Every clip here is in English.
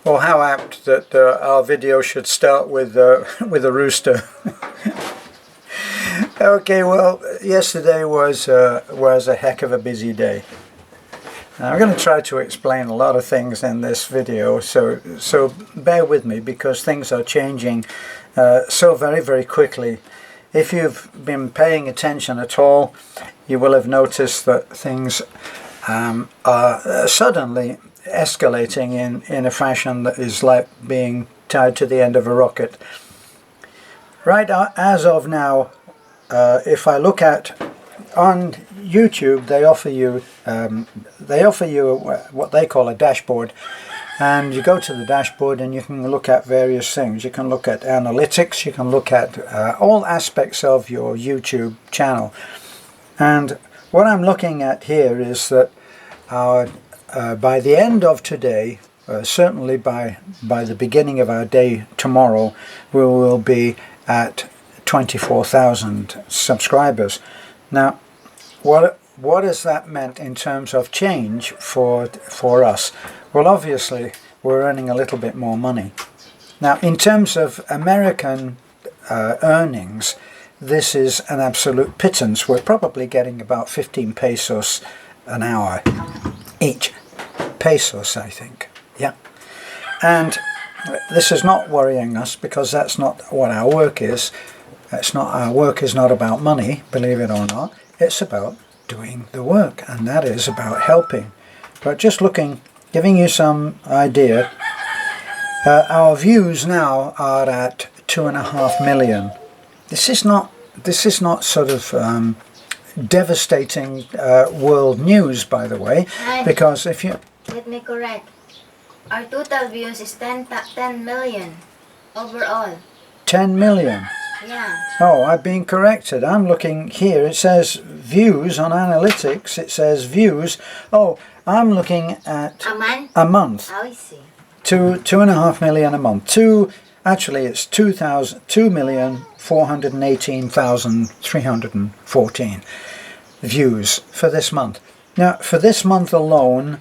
Well, how apt that our video should start with with a rooster. Okay, well, yesterday was a heck of a busy day. Now, I'm going to try to explain a lot of things in this video, so bear with me because things are changing so very, very quickly. If you've been paying attention at all, you will have noticed that things are suddenly escalating in a fashion that is like being tied to the end of a rocket. Right as of now, if I look at on YouTube, they offer you what they call a dashboard, and you go to the dashboard and you can look at various things. You can look at analytics, you can look at all aspects of your YouTube channel. And what I'm looking at here is that our by the end of today, certainly by the beginning of our day tomorrow, we will be at 24,000 subscribers. Now, what has that meant in terms of change for us? Well, obviously, we're earning a little bit more money. Now, in terms of American earnings, this is an absolute pittance. We're probably getting about 15 pesos an hour each. Pesos, I think. Yeah. And this is not worrying us because that's not what our work is. Our work is not about money, believe it or not. It's about doing the work, and that is about helping. But just giving you some idea, our views now are at 2.5 million. This is not sort of devastating world news, by the way, because if you... Let me correct. Our total views is 10 million overall. 10 million? Yeah. Oh, I've been corrected. I'm looking here. It says views on analytics. It says views. Oh, I'm looking at a month. A month. Oh, I see. 2.5 million a month. Actually, it's 2,418,314 views for this month. Now, for this month alone,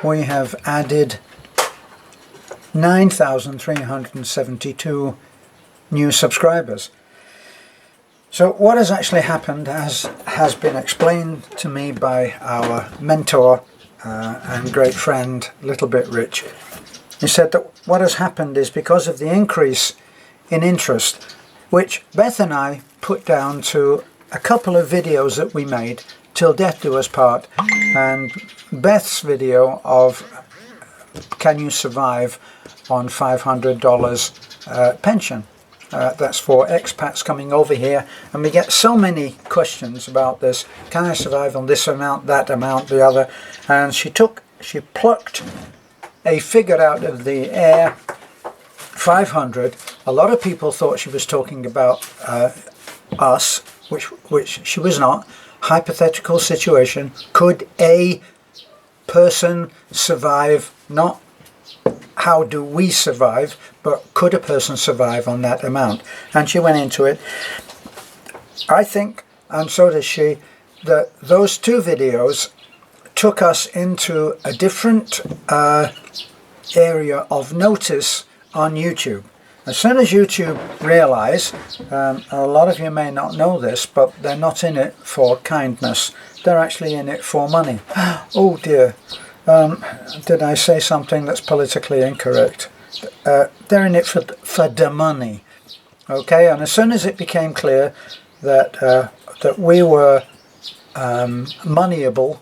we have added 9,372 new subscribers. So what has actually happened has been explained to me by our mentor and great friend, Little Bit Rich. He said that what has happened is because of the increase in interest, which Beth and I put down to a couple of videos that we made, Till Death Do Us Part, and Beth's video of Can You Survive on $500 pension. That's for expats coming over here, and we get so many questions about this. Can I survive on this amount, that amount, the other? And she plucked a figure out of the air, 500. A lot of people thought she was talking about us, which she was not. Hypothetical situation. Could a person survive? Not how do we survive, but could a person survive on that amount? And she went into it. I think, and so does she, that those two videos took us into a different area of notice on YouTube. As soon as YouTube realize, a lot of you may not know this, but they're not in it for kindness. They're actually in it for money. Oh dear. Did I say something that's politically incorrect? They're in it for the money. Okay, and as soon as it became clear that that we were moneyable,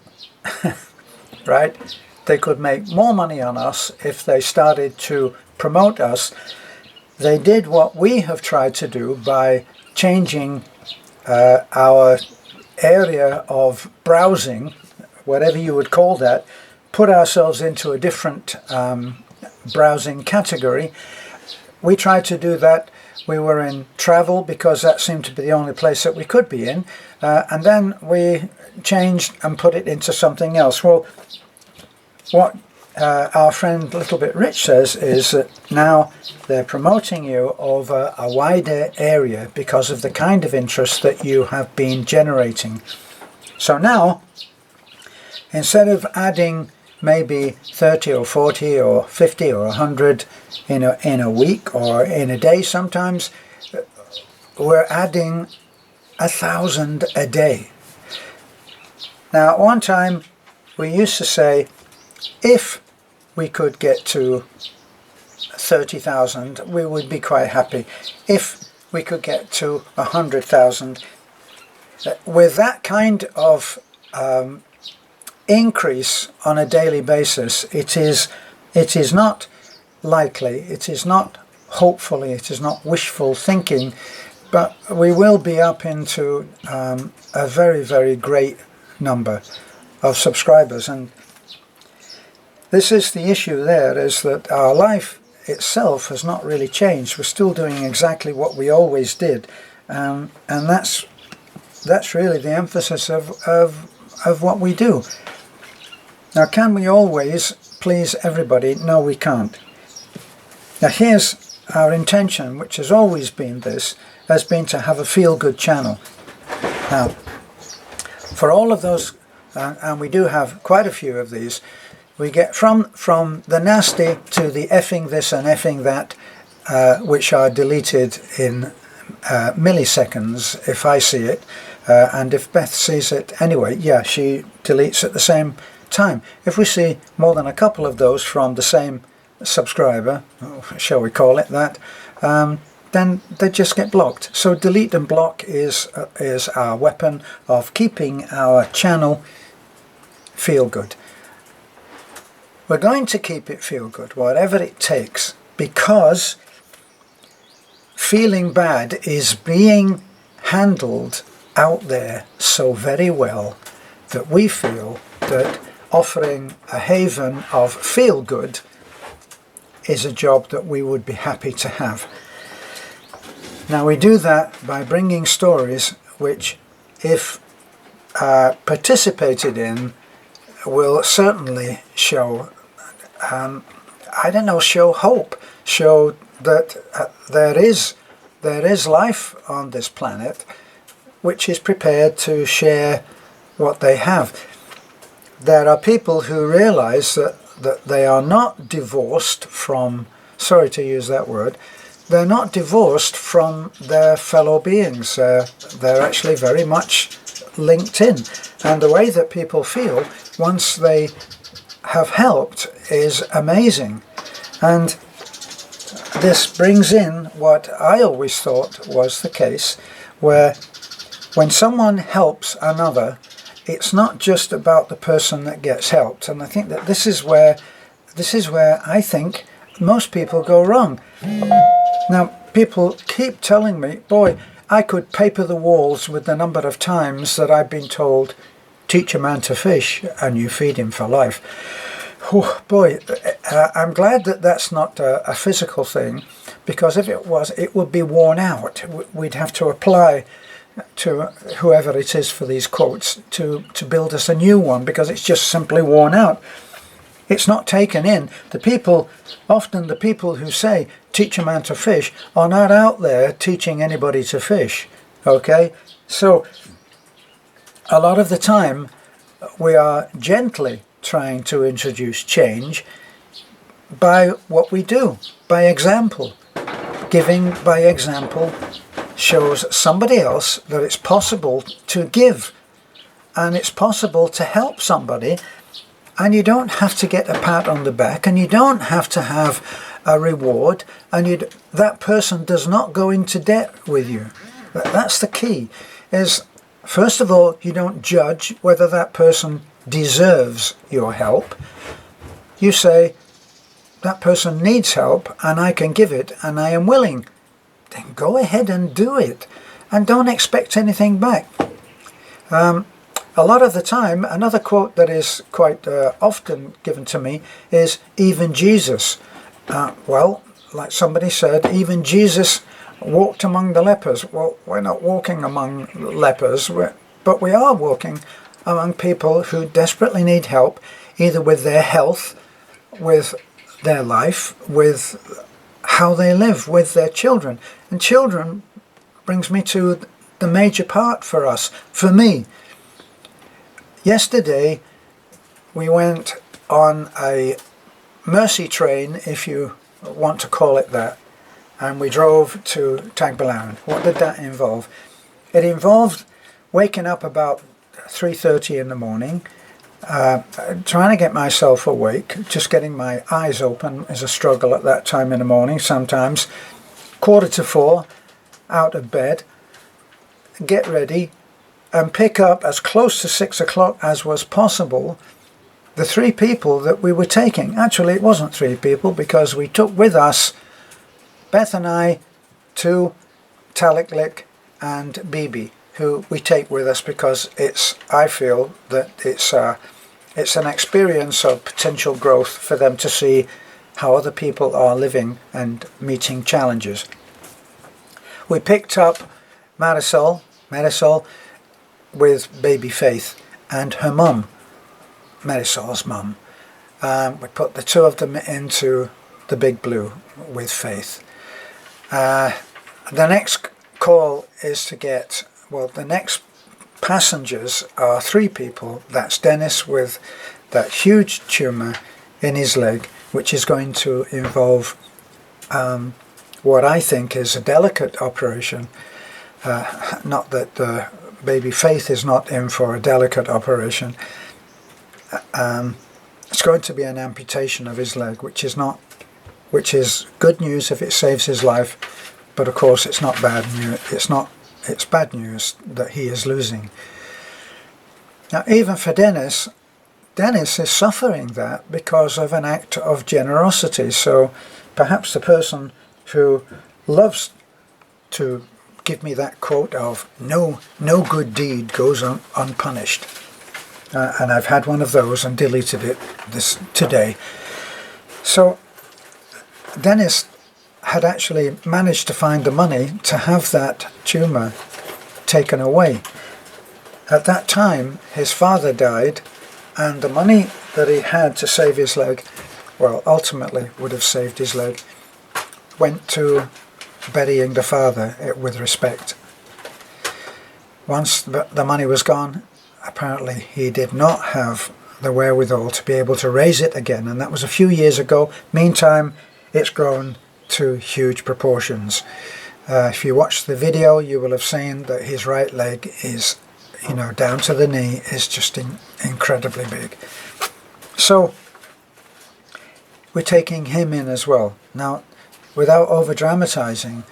right? They could make more money on us if they started to promote us. They did what we have tried to do by changing our area of browsing, whatever you would call that, put ourselves into a different browsing category. We tried to do that. We were in travel because that seemed to be the only place that we could be in, and then we changed and put it into something else. Well, what our friend Little Bit Rich says is that now they're promoting you over a wider area because of the kind of interest that you have been generating. So now, instead of adding maybe 30 or 40 or 50 or 100 in a week or in a day sometimes. We're adding 1,000 a day. Now, at one time, we used to say, if we could get to 30,000, we would be quite happy. If we could get to 100,000, with that kind of increase on a daily basis, it is not likely, it is not hopefully, it is not wishful thinking, but we will be up into a very, very great number of subscribers. And this is the issue there, is that our life itself has not really changed. We're still doing exactly what we always did, and that's really the emphasis of what we do. Now, can we always please everybody? No, we can't. Now, here's our intention, which has always been this, has been to have a feel-good channel. Now, for all of those, and we do have quite a few of these, we get from the nasty to the effing this and effing that, which are deleted in milliseconds if I see it, and if Beth sees it anyway, yeah, she deletes at the same time. If we see more than a couple of those from the same subscriber, shall we call it that, then they just get blocked. So delete and block is our weapon of keeping our channel feel good. We're going to keep it feel good, whatever it takes, because feeling bad is being handled out there so very well that we feel that offering a haven of feel good is a job that we would be happy to have. Now, we do that by bringing stories which, if participated in, will certainly show, show hope, show that there is life on this planet which is prepared to share what they have. There are people who realize that they are not divorced from, sorry to use that word, they're not divorced from their fellow beings. They're actually very much linked in. And the way that people feel once they have helped is amazing. And this brings in what I always thought was the case, where when someone helps another, it's not just about the person that gets helped. And I think that this is where I think most people go wrong. Now, people keep telling me, boy, I could paper the walls with the number of times that I've been told, teach a man to fish and you feed him for life. Oh, boy, I'm glad that that's not a physical thing, because if it was, it would be worn out. We'd have to apply to whoever it is for these quotes to build us a new one, because it's just simply worn out. It's not taken in. Often the people who say, teach a man to fish, are not out there teaching anybody to fish. Okay? So, a lot of the time, we are gently trying to introduce change by what we do, by example. Giving by example shows somebody else that it's possible to give, and it's possible to help somebody, and you don't have to get a pat on the back, and you don't have to have a reward, and that person does not go into debt with you. That's the key, is first of all, you don't judge whether that person deserves your help. You say, that person needs help and I can give it and I am willing. Then go ahead and do it, and don't expect anything back. A lot of the time, another quote that is quite often given to me is, even Jesus. Well, like somebody said, even Jesus walked among the lepers. Well, we're not walking among lepers, but we are walking among people who desperately need help, either with their health, with their life, with how they live, with their children. And children brings me to the major part for us, for me. Yesterday we went on a mercy train, if you want to call it that, and we drove to Tagbilaran. What did that involve? It involved waking up about 3:30 in the morning, trying to get myself awake. Just getting my eyes open is a struggle at that time in the morning sometimes. 3:45 out of bed, get ready, and pick up as close to 6 o'clock as was possible the 3 people that we were taking. Actually, it wasn't 3 people, because we took with us Beth and I to Taliklik and Bibi, who we take with us because I feel that it's an experience of potential growth for them to see how other people are living and meeting challenges. We picked up Marisol with baby Faith and her mum, Marisol's mum. We put the 2 of them into the Big Blue with Faith. The next call is to get, well, the next passengers are 3 people. That's Dennis with that huge tumour in his leg, which is going to involve what I think is a delicate operation. Not that baby Faith is not in for a delicate operation. It's going to be an amputation of his leg, which is good news if it saves his life, but of course it's not bad news. It's bad news that he is losing. Now, even for Dennis is suffering that because of an act of generosity. So perhaps the person who loves to give me that quote of no good deed goes unpunished. And I've had one of those and deleted it today. So Dennis had actually managed to find the money to have that tumour taken away. At that time, his father died, and the money that he had to save his leg, well, ultimately would have saved his leg, went to burying the father with respect. Once the money was gone, apparently he did not have the wherewithal to be able to raise it again, and that was a few years ago. Meantime, it's grown to huge proportions. If you watch the video, you will have seen that his right leg is, down to the knee, is just incredibly big. So we're taking him in as well. Now, without over dramatizing,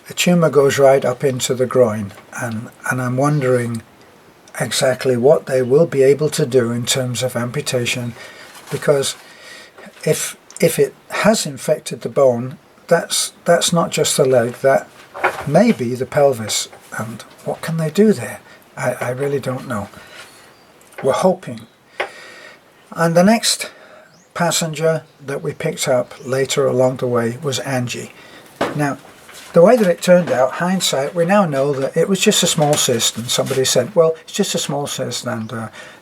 the tumour goes right up into the groin, and I'm wondering exactly what they will be able to do in terms of amputation, because if it has infected the bone, that's not just the leg, that may be the pelvis, and what can they do there? I really don't know. We're hoping. And the next passenger that we picked up later along the way was Angie. Now, the way that it turned out, hindsight, we now know that it was just a small cyst, and somebody said, well, it's just a small cyst, and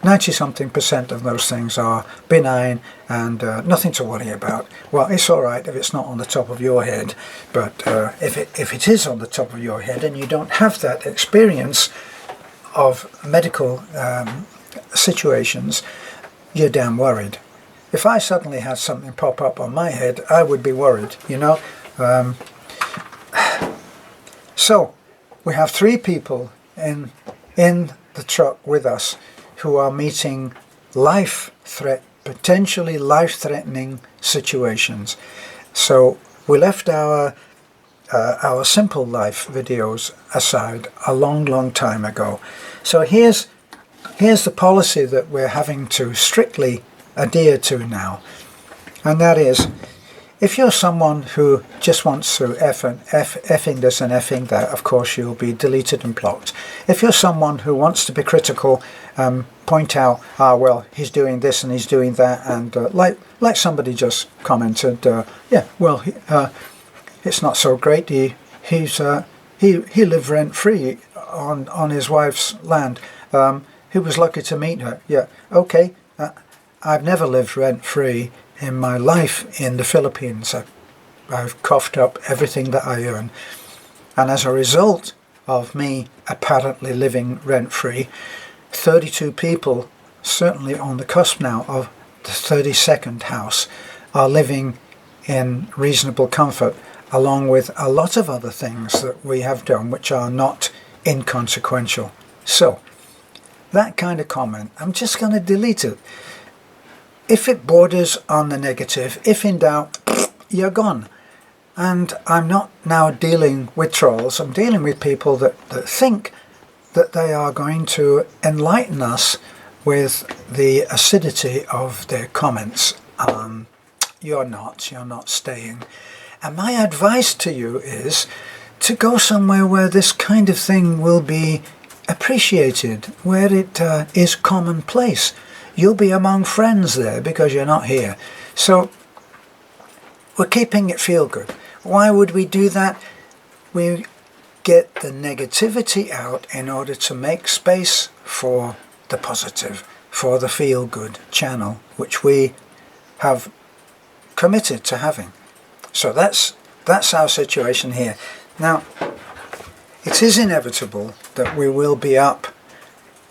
90-something% of those things are benign and nothing to worry about. Well, it's all right if it's not on the top of your head, but if it is on the top of your head and you don't have that experience of medical situations, you're damn worried. If I suddenly had something pop up on my head, I would be worried, So, we have 3 people in the truck with us who are meeting potentially life-threatening situations. So, we left our simple life videos aside a long time ago. So here's the policy that we're having to strictly adhere to now, and that is, if you're someone who just wants to effing this and effing that, of course you'll be deleted and blocked. If you're someone who wants to be critical, point out, well, he's doing this and he's doing that, and like somebody just commented, it's not so great. He lived rent free on his wife's land. He was lucky to meet her. Yeah, okay. I've never lived rent free in my life in the Philippines. I've coughed up everything that I earn, and as a result of me apparently living rent free, 32 people, certainly on the cusp now of the 32nd house are living in reasonable comfort, along with a lot of other things that we have done which are not inconsequential. So, that kind of comment, I'm just going to delete it. If it borders on the negative, if in doubt, you're gone. And I'm not now dealing with trolls, I'm dealing with people that think that they are going to enlighten us with the acidity of their comments. You're not staying. And my advice to you is to go somewhere where this kind of thing will be appreciated, where it is commonplace. You'll be among friends there because you're not here. So we're keeping it feel good. Why would we do that? We get the negativity out in order to make space for the positive, for the feel good channel, which we have committed to having. So that's our situation here. Now, it is inevitable that we will be up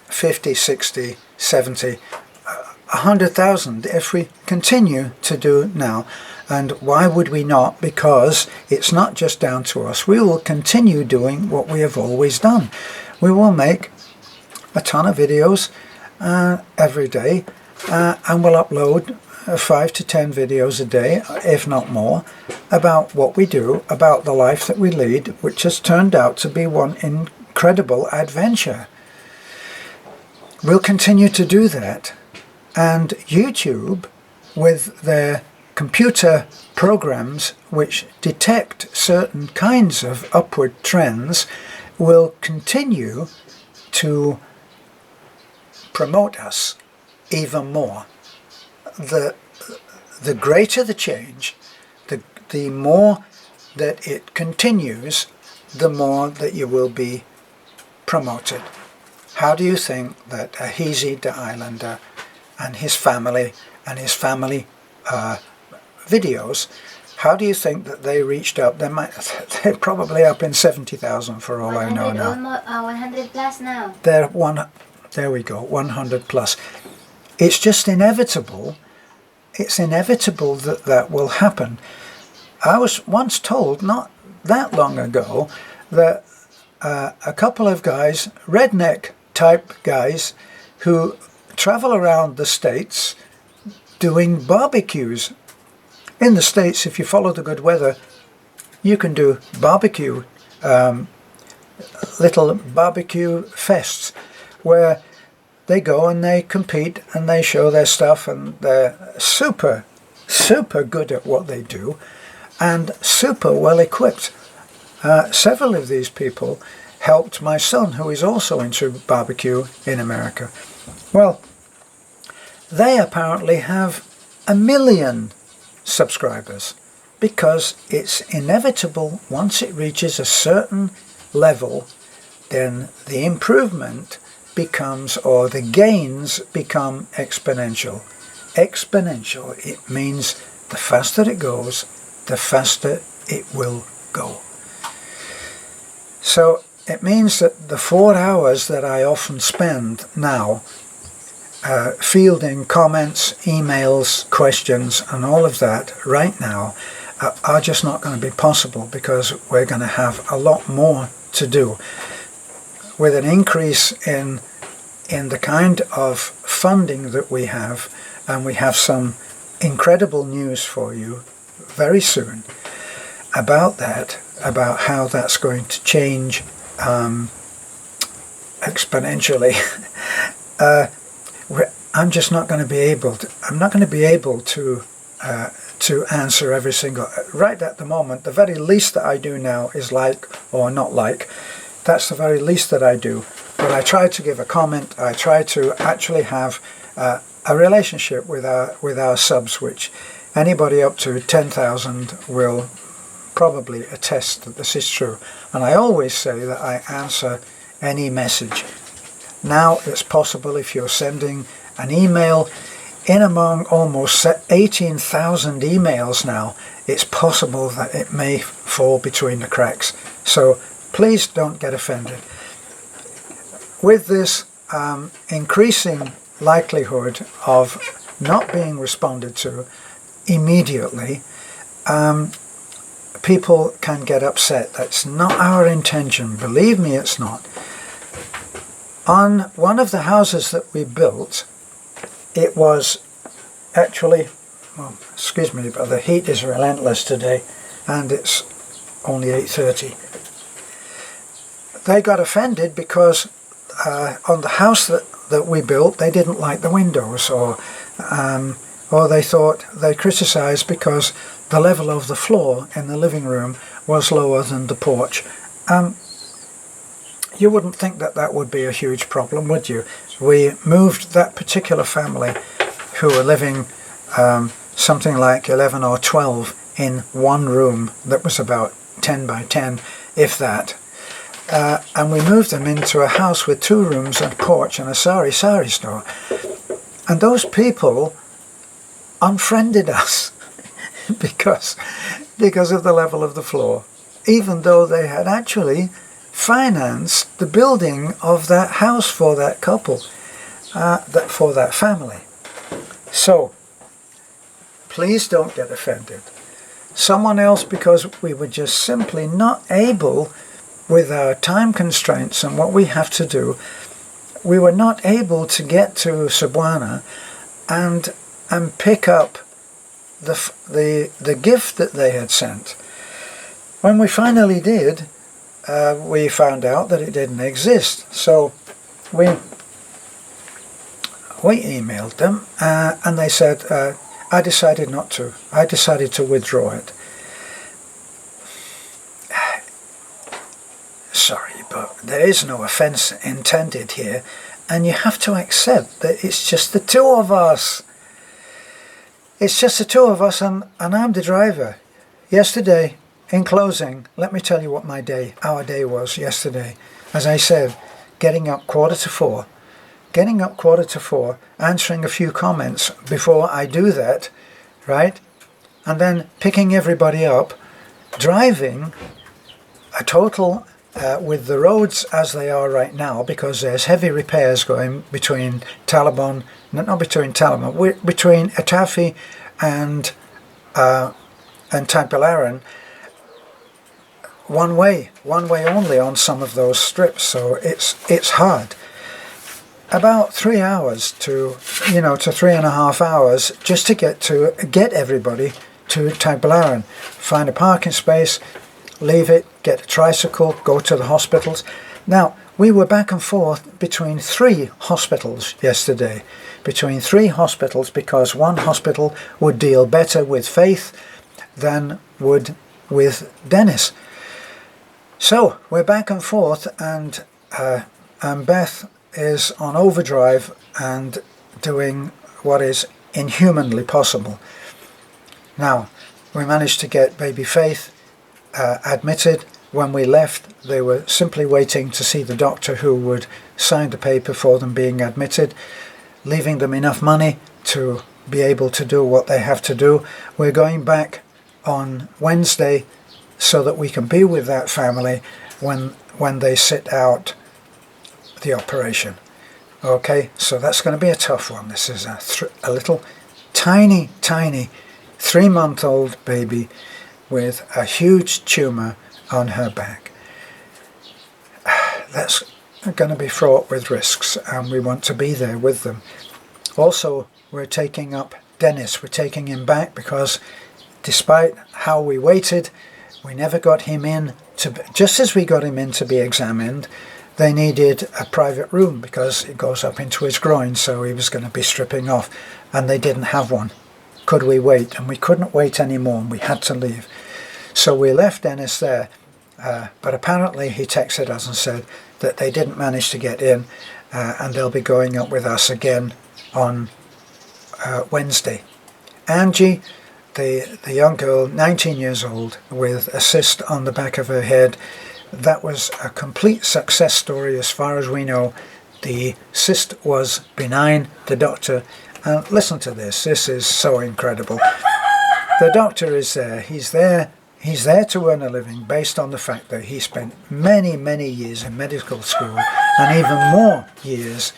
50, 60, 70, 100,000 if we continue to do now. And why would we not? Because it's not just down to us. We will continue doing what we have always done. We will make a ton of videos every day, and we'll upload 5 to 10 videos a day, if not more, about what we do, about the life that we lead, which has turned out to be one incredible adventure. We'll continue to do that, and YouTube, with their computer programs which detect certain kinds of upward trends, will continue to promote us even more. The greater the change, the more that it continues, the more that you will be promoted. How do you think that Ahizi the Islander and his family videos, how do you think that they reached up? They're probably up in 70,000 for all I know now. Almost 100 plus now. There we go, 100 plus. It's just inevitable. It's inevitable that that will happen. I was once told, not that long ago, that a couple of guys, redneck type guys, who travel around the States doing barbecues. In the States, if you follow the good weather, you can do barbecue, little barbecue fests, where they go and they compete and they show their stuff, and they're super, super good at what they do and super well equipped. Several of these people helped my son, who is also into barbecue in America. Well, they apparently have 1 million subscribers, because it's inevitable once it reaches a certain level, then the improvement becomes, or the gains become exponential. Exponential, it means the faster it goes, the faster it will go. So it means that the 4 hours that I often spend now fielding comments, emails, questions and all of that right now are just not going to be possible, because we're going to have a lot more to do. With an increase in the kind of funding that we have, and we have some incredible news for you very soon about that, about how that's going to change exponentially. I'm just not going to be able to. I'm not going to be able to answer every single. Right at the moment, the very least that I do now is like or not like. That's the very least that I do. But I try to give a comment. I try to actually have a relationship with our subs, which anybody up to 10,000 will probably attest that this is true. And I always say that I answer any message. Now it's possible, if you're sending an email in among almost 18,000 emails now, it's possible that it may fall between the cracks. So please don't get offended. With this increasing likelihood of not being responded to immediately, people can get upset. That's not our intention. Believe me, it's not. On one of the houses that we built, it was actually, well, excuse me, but the heat is relentless today, and it's only 8:30. They got offended because on the house that we built, they didn't like the windows, or they criticized because the level of the floor in the living room was lower than the porch. You wouldn't think that that would be a huge problem, would you? We moved that particular family, who were living something like 11 or 12 in one room that was about 10 by 10, if that. And we moved them into a house with 2 rooms and a porch and a sari store. And those people unfriended us because of the level of the floor, even though they had actually financed the building of that house for that couple, for that family. So please don't get offended. Someone else, because we were just simply not able, with our time constraints and what we have to do, we were not able to get to Cebuana and pick up the gift that they had sent. When we finally did, we found out that it didn't exist. So we emailed them, and they said, I decided not to. I decided to withdraw it. Sorry, but there is no offence intended here, and you have to accept that it's just the 2 of us. It's just the 2 of us, and I'm the driver. Yesterday, in closing, let me tell you what our day was yesterday. As I said, getting up 3:45, answering a few comments before I do that, right? And then picking everybody up, driving a total, with the roads as they are right now, because there's heavy repairs going between between Atafi and Tagbilaran, one way only on some of those strips, so it's hard. About 3 hours to 3.5 hours just to get everybody to Tagbilaran, find a parking space, leave it, get a tricycle, go to the hospitals. Now, we were back and forth between 3 hospitals yesterday, because one hospital would deal better with Faith than would with Dennis. So we're back and forth, and Beth is on overdrive and doing what is inhumanly possible. Now, we managed to get baby Faith admitted. When we left, they were simply waiting to see the doctor who would sign the paper for them being admitted, leaving them enough money to be able to do what they have to do. We're going back on Wednesday so that we can be with that family when they sit out the operation. Okay, so that's going to be a tough one. This is a little tiny 3-month-old baby with a huge tumour on her back. That's going to be fraught with risks, and we want to be there with them. Also, we're taking up Dennis. We're taking him back because despite how we waited, we never got him in just as we got him in to be examined, they needed a private room because it goes up into his groin, so he was going to be stripping off, and they didn't have one. Could we wait? And we couldn't wait anymore, and we had to leave. So we left Dennis there, but apparently he texted us and said that they didn't manage to get in, and they'll be going up with us again on Wednesday. Angie, the young girl, 19 years old, with a cyst on the back of her head, that was a complete success story as far as we know. The cyst was benign. The doctor, listen to this is so incredible. The doctor is there. He's there to earn a living based on the fact that he spent many years in medical school and even more years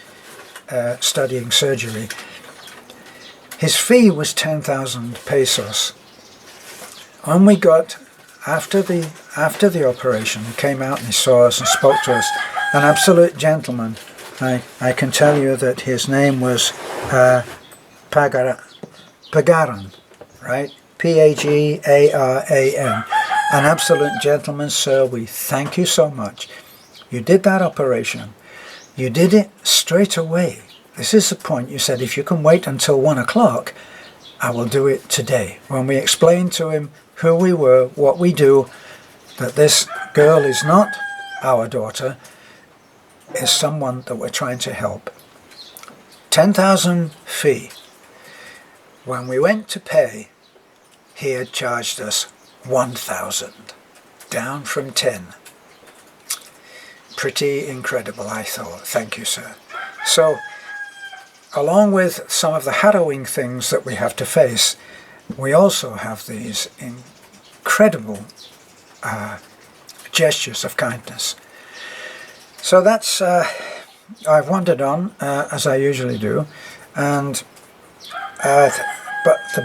studying surgery. His fee was 10,000 pesos. When we got, after the operation, he came out and he saw us and spoke to us. An absolute gentleman. I can tell you that his name was Pagaran, right? Pagaran. An absolute gentleman, sir. We thank you so much. You did that operation. You did it straight away. This is the point. You said, if you can wait until 1 o'clock, I will do it today. When we explained to him who we were, what we do, that this girl is not our daughter, is someone that we're trying to help. 10,000 fee. When we went to pay, he had charged us 1,000, down from 10. Pretty incredible, I thought. Thank you, sir. So, along with some of the harrowing things that we have to face, we also have these incredible gestures of kindness. So that's, I've wandered on, as I usually do, and but the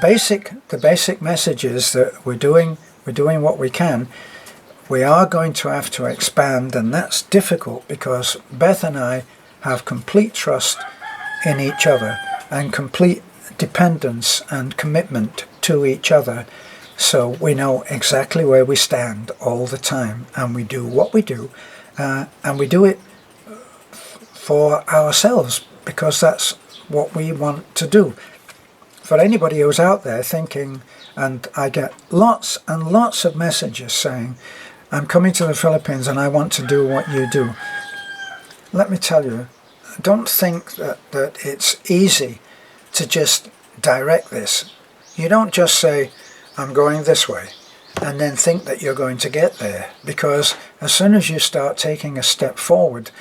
basic message is that we're doing what we can. We are going to have to expand, and that's difficult because Beth and I have complete trust in each other and complete dependence and commitment to each other. So we know exactly where we stand all the time, and we do what we do, and we do it for ourselves because that's what we want to do. For anybody who's out there thinking, and I get lots and lots of messages saying, I'm coming to the Philippines and I want to do what you do. Let me tell you, don't think that it's easy to just direct this. You don't just say, I'm going this way, and then think that you're going to get there. Because as soon as you start taking a step forward,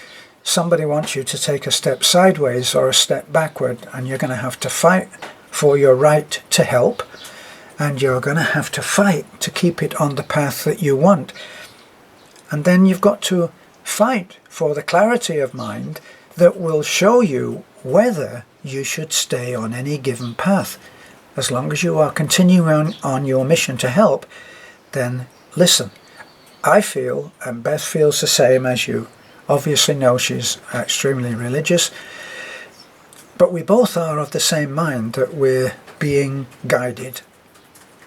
somebody wants you to take a step sideways or a step backward, and you're going to have to fight for your right to help, and you're going to have to fight to keep it on the path that you want. And then you've got to fight for the clarity of mind that will show you whether you should stay on any given path. As long as you are continuing on your mission to help, then listen. I feel, and Beth feels the same, as you obviously know, she's extremely religious, but we both are of the same mind that we're being guided.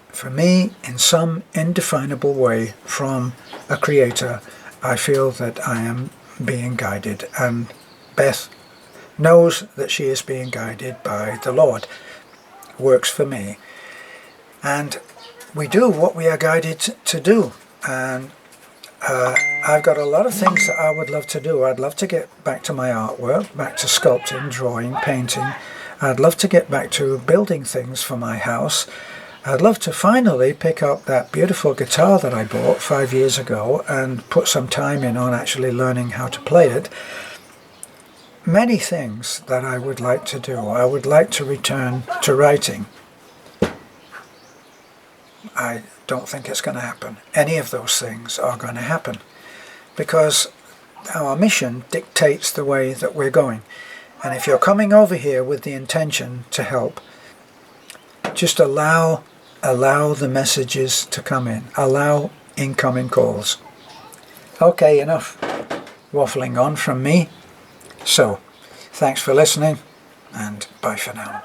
For me, in some indefinable way from a creator, I feel that I am being guided, and Beth knows that she is being guided by the Lord. Works for me. And we do what we are guided to do. And I've got a lot of things that I would love to do. I'd love to get back to my artwork, back to sculpting, drawing, painting. I'd love to get back to building things for my house. I'd love to finally pick up that beautiful guitar that I bought 5 years ago and put some time in on actually learning how to play it. Many things that I would like to do. I would like to return to writing. I don't think it's going to happen. Any of those things are going to happen because our mission dictates the way that we're going. And if you're coming over here with the intention to help, just allow the messages to come in. Allow incoming calls. Okay, enough waffling on from me. So, thanks for listening, and bye for now.